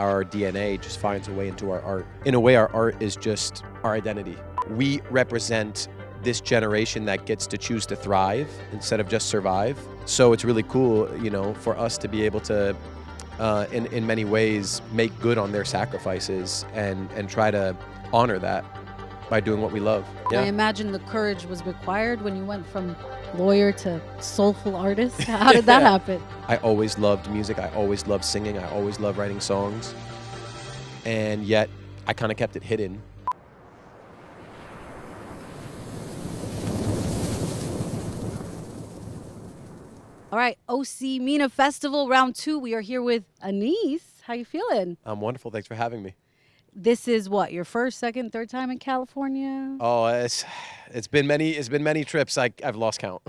Our DNA just finds a way into our art. In a way, our art is just our identity. We represent this generation that gets to choose to thrive instead of just survive. So it's really cool, for us to be able to, in many ways, make good on their sacrifices and try to honor that by doing what we love. I imagine the courage was required when you went from lawyer to soulful artist. How did that happen? I always loved music. I always loved singing. I always loved writing songs. And yet, I kind of kept it hidden. All right, OC MENA Festival, round 2. We are here with Anis. How you feeling? I'm wonderful. Thanks for having me. This is what, your first, second, third time in California? Oh, it's been many trips. I've lost count.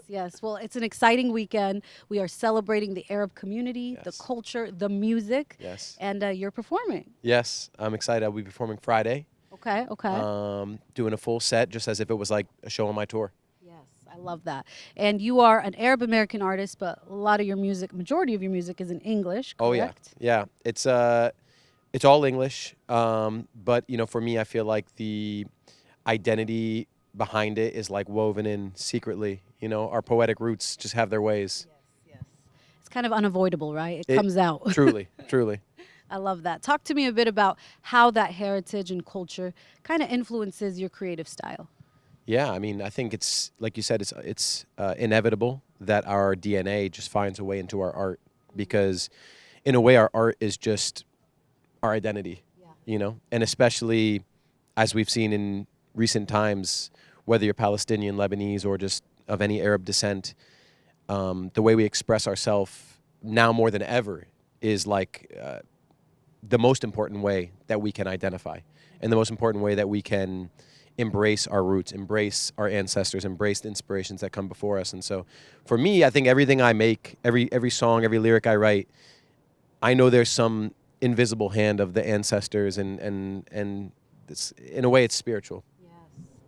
Yes. Well, it's an exciting weekend. We are celebrating the Arab community, the culture, the music. Yes. And you're performing. Yes, I'm excited. I'll be performing Friday. Okay. Doing a full set, just as if it was like a show on my tour. Yes, I love that. And you are an Arab American artist, but a lot of your music, majority of your music is in English, correct? Oh yeah. It's all English, but for me, I feel like the identity behind it is like woven in secretly. Our poetic roots just have their ways. Yes. It's kind of unavoidable, right? It comes out. Truly. I love that. Talk to me a bit about how that heritage and culture kind of influences your creative style. Yeah, I think it's like you said, it's inevitable that our DNA just finds a way into our art because, in a way, our art is just our identity, and especially as we've seen in recent times, whether you're Palestinian, Lebanese, or just of any Arab descent, the way we express ourselves now more than ever is like the most important way that we can identify and the most important way that we can embrace our roots, embrace our ancestors, embrace the inspirations that come before us. And so for me, I think everything I make, every song, every lyric I write, I know there's some invisible hand of the ancestors and it's, in a way, it's spiritual. Yes,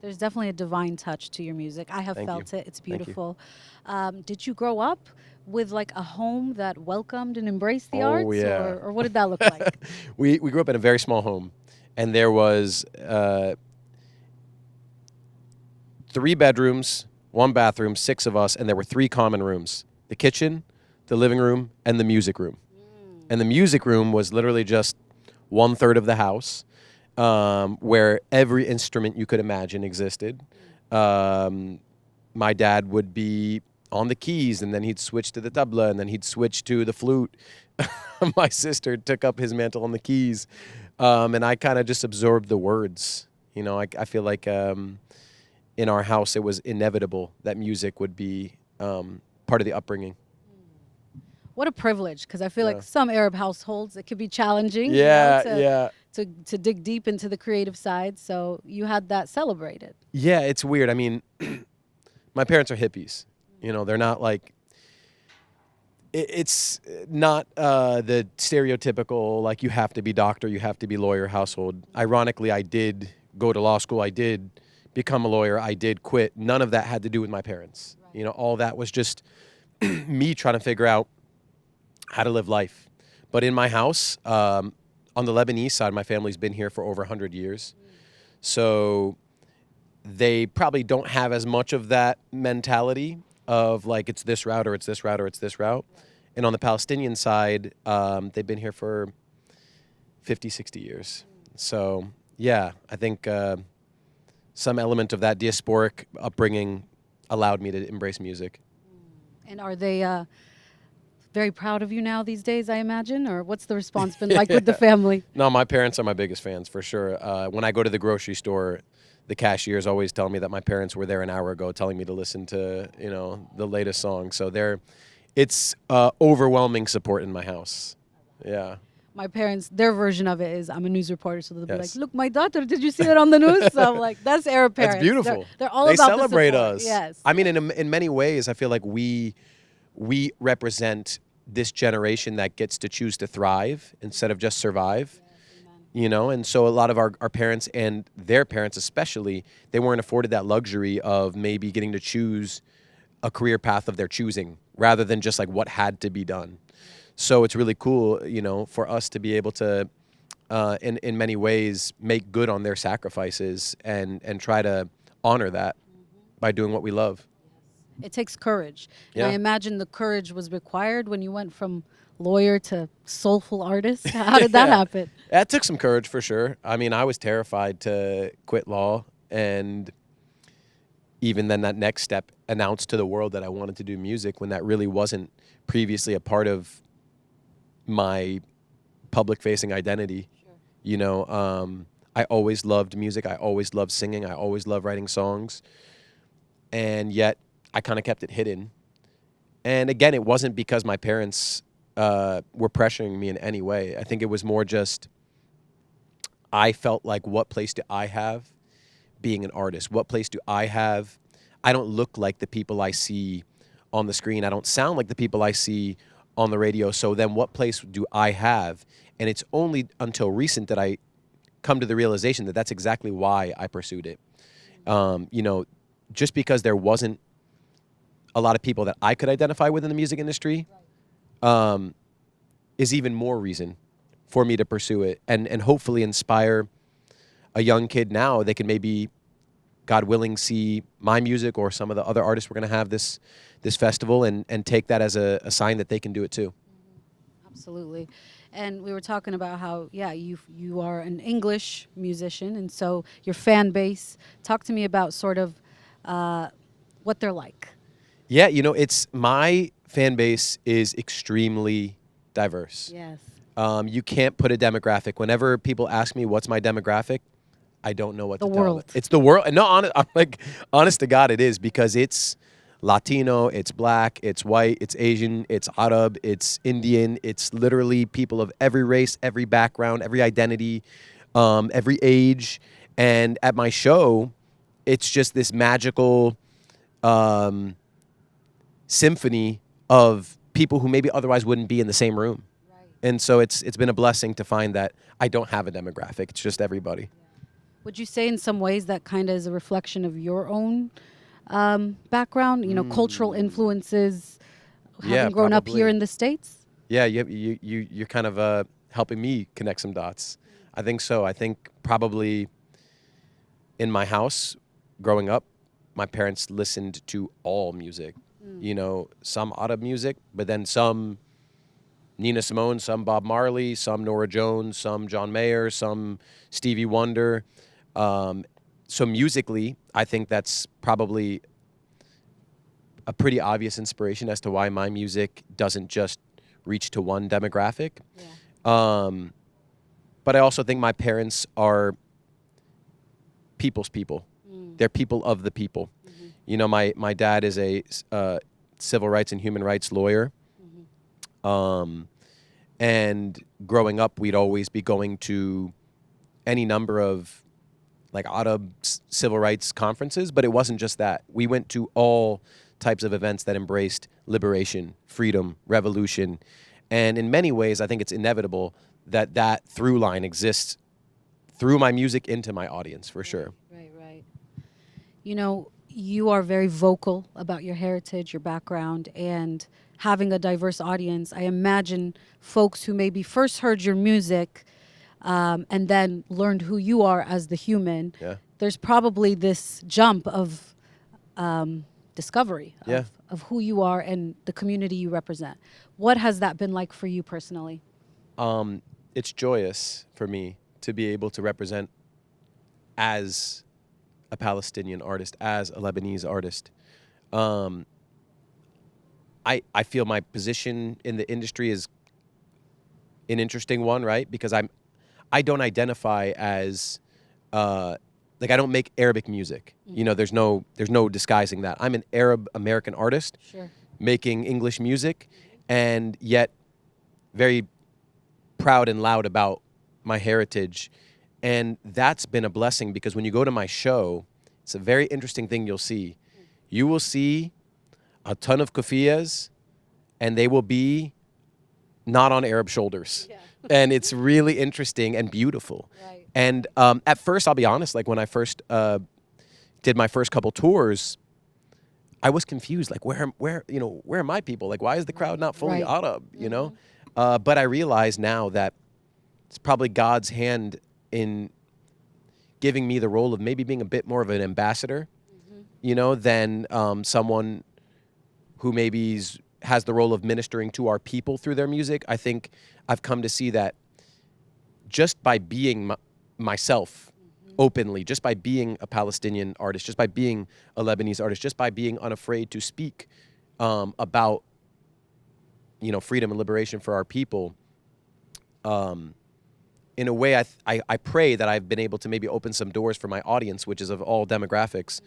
there's definitely a divine touch to your music. I have felt it. It's beautiful. Did you grow up with like a home that welcomed and embraced the arts? Yeah. Or what did that look like? We grew up in a very small home, and there was 3 bedrooms, 1 bathroom, 6 of us, and there were 3 common rooms: the kitchen, the living room, and the music room. And the music room was literally just 1/3 of the house, where every instrument you could imagine existed. My dad would be on the keys, and then he'd switch to the tabla, and then he'd switch to the flute. My sister took up his mantle on the keys, and I kind of just absorbed the words. I feel like in our house it was inevitable that music would be part of the upbringing. What a privilege, because I feel like some Arab households, it could be challenging to dig deep into the creative side. So you had that celebrated. Yeah, it's weird. My parents are hippies. They're not like, it's not the stereotypical, like, you have to be doctor, you have to be lawyer household. Ironically, I did go to law school. I did become a lawyer. I did quit. None of that had to do with my parents. Right. All that was just me trying to figure out how to live life. But in my house, on the Lebanese side, my family's been here for over 100 years. So they probably don't have as much of that mentality of like, it's this route or it's this route or it's this route. And on the Palestinian side, they've been here for 50, 60 years. So yeah, I think some element of that diasporic upbringing allowed me to embrace music. And are they very proud of you now these days, I imagine? Or what's the response been like with the family? No, my parents are my biggest fans, for sure. When I go to the grocery store, the cashiers always tell me that my parents were there an hour ago telling me to listen to, the latest song. So it's overwhelming support in my house. Yeah. My parents, their version of it is, I'm a news reporter, so they'll be like, look, my daughter, did you see that on the news? So I'm like, that's Arab parents. That's beautiful. They're all they about celebrate the support. us. Yes. In many ways, I feel like we represent this generation that gets to choose to thrive instead of just survive. Yes, And so a lot of our parents and their parents especially, they weren't afforded that luxury of maybe getting to choose a career path of their choosing rather than just like what had to be done. So it's really cool, for us to be able to, in many ways, make good on their sacrifices and try to honor that by doing what we love. It takes courage. And I Yeah. imagine the courage was required when you went from lawyer to soulful artist. How did that Yeah. happen? That took some courage for sure. I mean, I was terrified to quit law, and even then that next step, announced to the world that I wanted to do music when that really wasn't previously a part of my public facing identity. I always loved music. I always loved singing. I always loved writing songs. And yet I kind of kept it hidden. And again, it wasn't because my parents were pressuring me in any way. I think it was more just I felt like, what place do I have being an artist? What place do I have? I don't look like the people I see on the screen. I don't sound like the people I see on the radio. So then what place do I have? And it's only until recent that I come to the realization that that's exactly why I pursued it. Just because there wasn't a lot of people that I could identify with in the music industry, is even more reason for me to pursue it and hopefully inspire a young kid now. They can maybe, God willing, see my music or some of the other artists we're going to have this festival and take that as a sign that they can do it too. Absolutely. And we were talking about how, you are an English musician, and so your fan base. Talk to me about sort of what they're like. Yeah, it's my fan base is extremely diverse. Yes. You can't put a demographic. Whenever people ask me what's my demographic, I don't know what to tell them. The world. It's the world. No, honest to God, it is, because it's Latino, it's black, it's white, it's Asian, it's Arab, it's Indian. It's literally people of every race, every background, every identity, every age. And at my show, it's just this magical symphony of people who maybe otherwise wouldn't be in the same room. Right. And so it's been a blessing to find that I don't have a demographic. It's just everybody. Yeah. Would you say in some ways that kind of is a reflection of your own background, cultural influences, having grown up here in the States? Yeah, you're kind of helping me connect some dots. I think so. I think probably in my house growing up, my parents listened to all music. Some Arab music, but then some Nina Simone, some Bob Marley, some Norah Jones, some John Mayer, some Stevie Wonder. So musically, I think that's probably a pretty obvious inspiration as to why my music doesn't just reach to one demographic. Yeah. But I also think my parents are people's people. They're people of the people. Mm-hmm. My dad is a civil rights and human rights lawyer. Mm-hmm. And growing up, we'd always be going to any number of Arab civil rights conferences, but it wasn't just that. We went to all types of events that embraced liberation, freedom, revolution. And in many ways, I think it's inevitable that through line exists through my music into my audience, for sure. Right. You are very vocal about your heritage, your background, and having a diverse audience. I imagine folks who maybe first heard your music and then learned who you are as the human, there's probably this jump of discovery of who you are and the community you represent. What has that been like for you personally? It's joyous for me to be able to represent as a Palestinian artist, as a Lebanese artist. I feel my position in the industry is an interesting one, right? Because I don't identify as I don't make Arabic music. Mm-hmm. There's no disguising that. I'm an Arab American artist, sure, making English music, and yet very proud and loud about my heritage. And that's been a blessing, because when you go to my show, it's a very interesting thing you'll see. You will see a ton of kufiyas, and they will be not on Arab shoulders. Yeah. And it's really interesting and beautiful. Right. And at first, I'll be honest, when I first did my first couple tours, I was confused. Where are my people? Why is the crowd not fully Arab, But I realize now that it's probably God's hand in giving me the role of maybe being a bit more of an ambassador, than someone who has the role of ministering to our people through their music. I think I've come to see that just by being myself openly, just by being a Palestinian artist, just by being a Lebanese artist, just by being unafraid to speak about, freedom and liberation for our people, in a way, I pray that I've been able to maybe open some doors for my audience, which is of all demographics.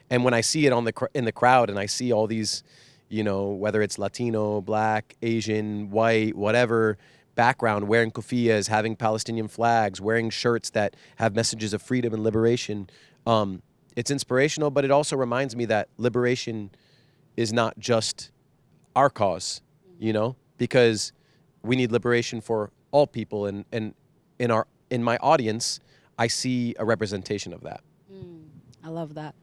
And when I see it in the crowd, and I see all these, whether it's Latino, Black, Asian, white, whatever background, wearing kufiyas, having Palestinian flags, wearing shirts that have messages of freedom and liberation, it's inspirational. But it also reminds me that liberation is not just our cause, because we need liberation for all people, and in my audience, I see a representation of that. I love that.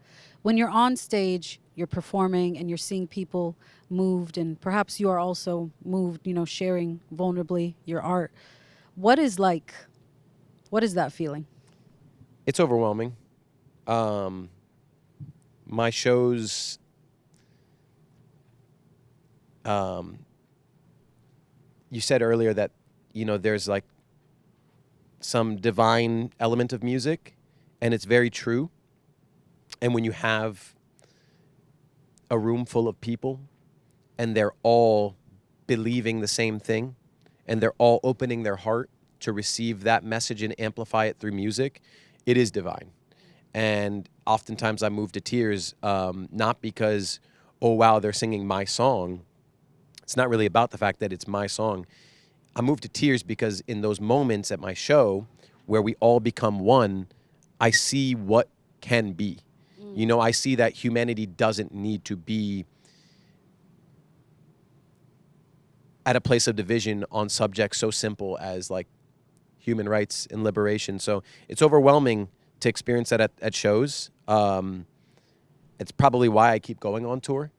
When you're on stage, you're performing and you're seeing people moved, and perhaps you are also moved, sharing vulnerably your art. What is that feeling? It's overwhelming. My shows, you said earlier that, there's like some divine element of music, and it's very true. And when you have a room full of people and they're all believing the same thing and they're all opening their heart to receive that message and amplify it through music, it is divine. And oftentimes I move to tears, not because, oh, wow, they're singing my song. It's not really about the fact that it's my song. I move to tears because in those moments at my show where we all become one, I see what can be. I see that humanity doesn't need to be at a place of division on subjects so simple as like human rights and liberation. So it's overwhelming to experience that at shows. It's probably why I keep going on tour.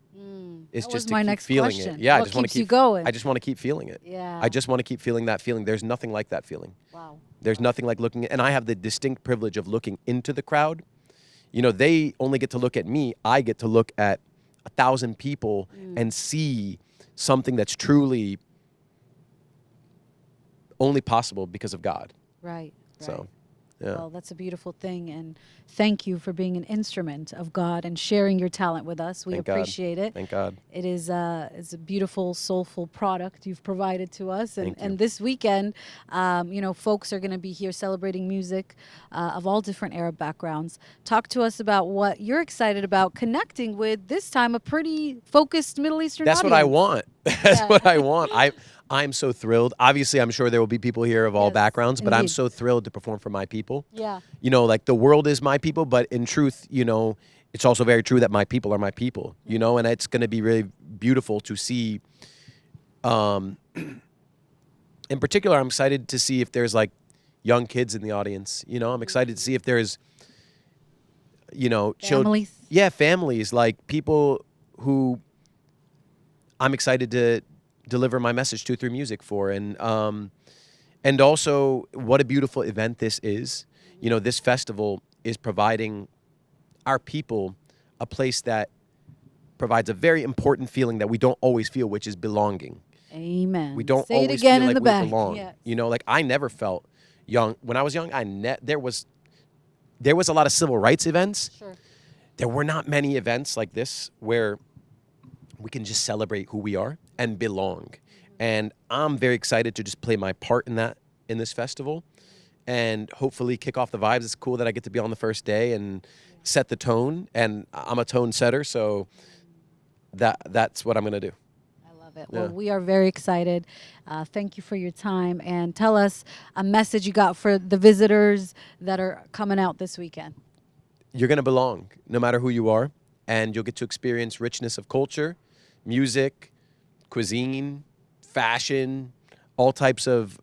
It's That just was my to keep next feeling question. it. Yeah, What I just want to keeps you keep going? I just want to keep feeling it. Yeah. I just want to keep feeling that feeling. There's nothing like that feeling. Wow. There's nothing like looking, and I have the distinct privilege of looking into the crowd. They only get to look at me. I get to look at 1,000 people and see something that's truly only possible because of God. Right. So, yeah. Well, that's a beautiful thing, and thank you for being an instrument of God and sharing your talent with us. We Thank God. appreciate it. Thank God. It is it's a beautiful, soulful product you've provided to us, and Thank you. and this weekend, folks are going to be here celebrating music of all different Arab backgrounds. Talk to us about what you're excited about connecting with this time a pretty focused Middle Eastern That's audience. what I want. That's what I want. I'm so thrilled. Obviously, I'm sure there will be people here of all Yes, backgrounds, but I'm indeed. so thrilled to perform for my people. Yeah. Like the world is my people, but in truth, it's also very true that my people are my people, and it's going to be really beautiful to see. In particular, I'm excited to see if there's like young kids in the audience. I'm excited to see if there's, children. Families. Yeah, families, like people who I'm excited to deliver my message to through music for. And also what a beautiful event this is. This festival is providing our people a place that provides a very important feeling that we don't always feel, which is belonging. Amen. We don't Say it always again feel in like the we back. belong. Yes. Like I never felt young. When I was young, there was a lot of civil rights events. Sure. There were not many events like this where we can just celebrate who we are and belong. And I'm very excited to just play my part in this festival and hopefully kick off the vibes. It's cool that I get to be on the first day and set the tone, and I'm a tone setter, so that's what I'm going to do. I love it. Yeah. Well, we are very excited. Thank you for your time, and tell us a message you got for the visitors that are coming out this weekend. You're going to belong no matter who you are, and you'll get to experience richness of culture, music, cuisine, fashion, all types of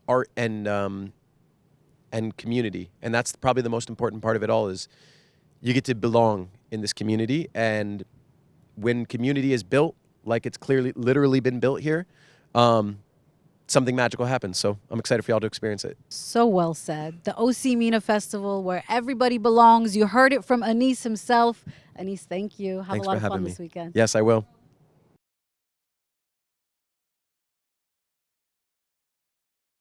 art and community. And that's probably the most important part of it all is you get to belong in this community. And when community is built, like it's clearly literally been built here, something magical happens. So I'm excited for y'all to experience it. So well said. The OC MENA Festival, where everybody belongs. You heard it from Anis himself. Anis, thank you. Have Thanks a lot for of having fun me. this weekend. Yes, I will.